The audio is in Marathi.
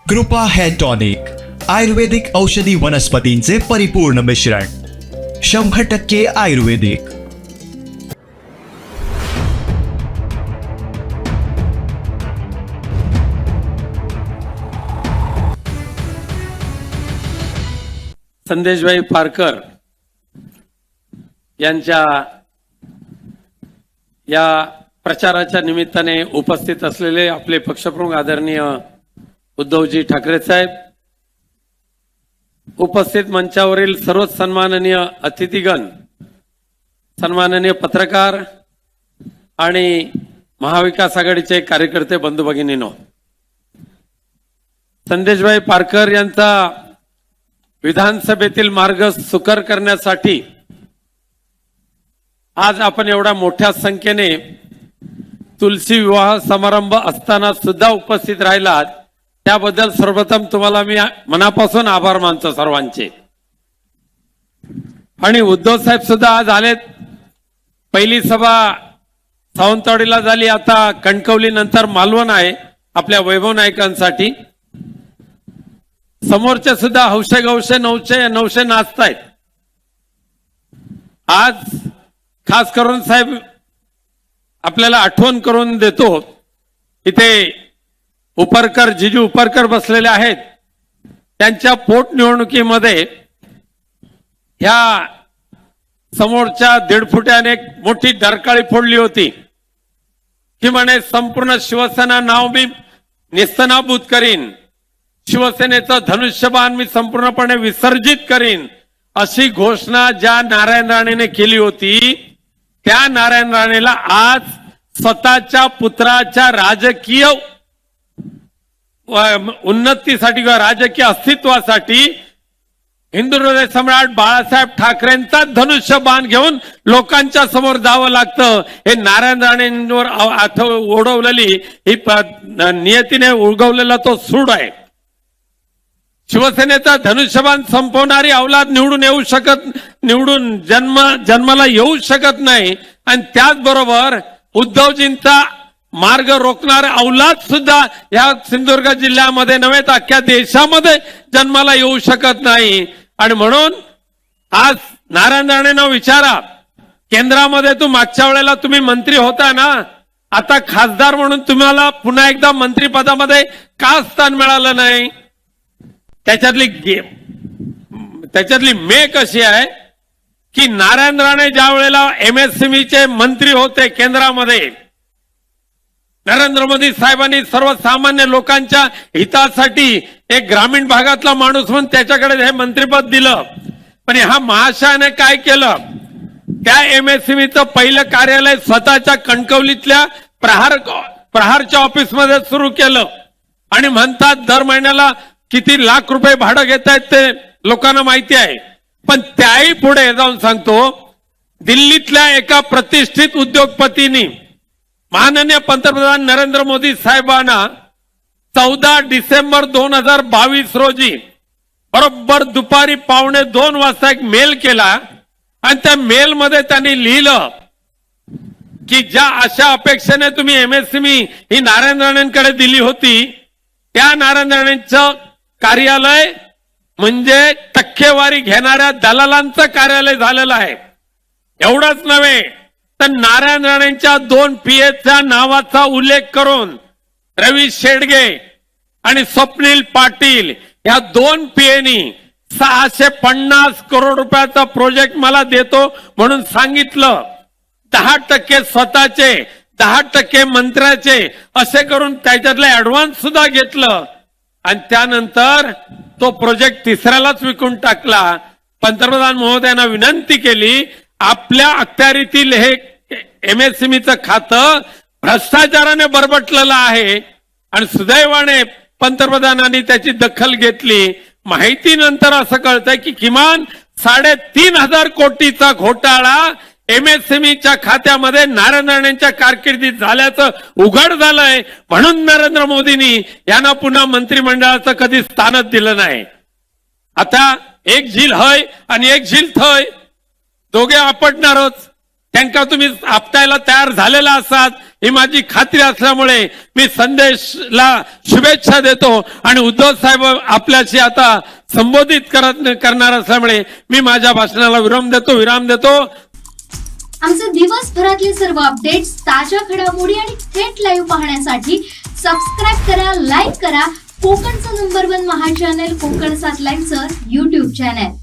कृपा हेअर टॉनिक आयुर्वेदिक औषधी वनस्पतींचे परिपूर्ण मिश्रण 100% आयुर्वेदिक। संदेशभाई पारकर यांच्या या प्रचाराच्या निमित्ताने उपस्थित असलेले आपले पक्षप्रमुख आदरणीय उद्धवजी ठाकरे साहेब, उपस्थित मंचावरील सर्व सन्माननीय अतिथीगण, सन्माननीय पत्रकार आणि महाविकास आघाडीचे कार्यकर्ते बंधू भगिनींनो, संदेशभाई पारकर यांचा विधानसभेतील मार्ग सुकर करण्यासाठी आज आपण एवढ्या मोठ्या संख्येने तुलसी विवाह समारंभ असताना सुद्धा उपस्थित राहिलात, त्याबद्दल सर्वप्रथम तुम्हाला मी मनापासून आभार मानतो सर्वांचे। आणि उद्धव साहेब सुद्धा आज आलेत। पहिली सभा सावंतवाडीला झाली, आता कणकवली नंतर मालवण आहे आपल्या वैभव नायकांसाठी। समोरचे सुद्धा हौशे गौशे नवशे नाचतायत। आज खास करून साहेब आपल्याला आठवण करून देतो, इथे उपरकर जिजू उपरकर बसलेले आहेत। त्यांच्या पोटनिवडणुकीमध्ये ह्या समोरच्या 1.5 फुटाने एक मोठी डरकाळी फोडली होती की म्हणे संपूर्ण शिवसेना नाव मी नेस्तनाबूत करीन, शिवसेनेचं धनुष्यबाण मी संपूर्णपणे विसर्जित करीन, अशी घोषणा ज्या नारायण राणेने केली होती, त्या नारायण राणेला आज स्वतःच्या पुत्राच्या राजकीय उन्नतीसाठी किंवा राजकीय अस्तित्वासाठी हिंदू हृदय सम्राट बाळासाहेब ठाकरेंचा धनुष्यबाण घेऊन लोकांच्या समोर जावं लागतं। हे नारायण राणेंवर ओढवलेली ही नियतीने उगवलेला तो सूड आहे। शिवसेनेचा धनुष्यबाण संपवणारी अवलाद निवडून जन्माला येऊ शकत नाही, आणि त्याचबरोबर उद्धवजींचा मार्ग रोखणारे अवलाद सुद्धा या सिंधुदुर्ग जिल्ह्यामध्ये नव्हे तर अख्ख्या देशामध्ये जन्माला येऊ शकत नाही। आणि म्हणून आज नारायण राणेंना विचारा, केंद्रामध्ये तू मागच्या वेळेला तुम्ही मंत्री होता ना, आता खासदार म्हणून तुम्हाला पुन्हा एकदा मंत्रिपदामध्ये का स्थान मिळालं नाही? त्याच्यातली मेक अशी आहे की नारायण राणे ज्या वेळेला MSMEचे मंत्री होते केंद्रामध्ये, नरेंद्र मोदी साहेबांनी सर्वसामान्य लोकांच्या हितासाठी एक ग्रामीण भागातला माणूस म्हणून त्याच्याकडे हे मंत्रिपद दिलं। पण ह्या महाशयाने काय केलं, त्या MSMEचं पहिलं कार्यालय स्वतःच्या कणकवलीतल्या प्रहारच्या ऑफिसमध्ये सुरू केलं, आणि म्हणतात दर महिन्याला किती लाख रुपये भाडं घेत आहेत ते लोकांना माहिती आहे। पण त्याही पुढे जाऊन सांगतो, दिल्लीतल्या एका प्रतिष्ठित उद्योगपतींनी माननीय पंतप्रधान नरेंद्र मोदी साहेबांना 14 डिसेंबर 2022 रोजी बरोबर दुपारी 1:45 वाजता एक मेल केला, आणि त्या मेलमध्ये त्यांनी लिहिलं की ज्या अशा अपेक्षेने तुम्ही MSME ही नारायण राणेंकडे दिली होती, त्या नारायण राणेंचं कार्यालय म्हणजे टक्केवारी घेणाऱ्या दलालांचं कार्यालय झालेलं आहे। एवढंच नव्हे तर नारायण राणेंच्या 2 PAच्या नावाचा उल्लेख करून रवी शेडगे आणि स्वप्नील पाटील या 2 PAनी 650 करोड रुपयाचा प्रोजेक्ट मला देतो म्हणून सांगितलं। 10% स्वतःचे, 10% मंत्र्याचे असे करून त्याच्यातले ऍडव्हान्स सुद्धा घेतलं, आणि त्यानंतर तो प्रोजेक्ट तिसऱ्यालाच विकून टाकला। पंतप्रधान महोदयांना विनंती केली, आपल्या अखत्यारीतील हे MSMEचं खातं भ्रष्टाचाराने बरबटलेलं आहे, आणि सुदैवाने पंतप्रधानांनी त्याची दखल घेतली। माहितीनंतर असं कळतंय की किमान 3,500 कोटीचा घोटाळा MSMEच्या खात्यामध्ये नारायण राणेंच्या कारकिर्दीत झाल्याचं उघड झालंय। म्हणून नरेंद्र मोदींनी यांना पुन्हा मंत्रिमंडळाचं कधी स्थानच दिलं नाही। आता एक झील हय आणि एक झील थय, दोघे आपटणारच। त्यांना तुम्ही आपटायला तयार झालेला असाल ही माझी खात्री असल्यामुळे मी संदेशला शुभेच्छा देतो आणि उद्धव साहेब आपल्याशी आता संबोधित करणार असल्यामुळे मी माझ्या भाषणाला विराम देतो. आमचे दिवसभरातले सर्व अपडेट्स, ताज्या घडामोडी आणि थेट लाईव्ह पाहण्यासाठी सबस्क्राईब करा, लाईक करा कोकणचं नंबर 1 महा चॅनल कोकण 7 लाईव्हचं YouTube चॅनल.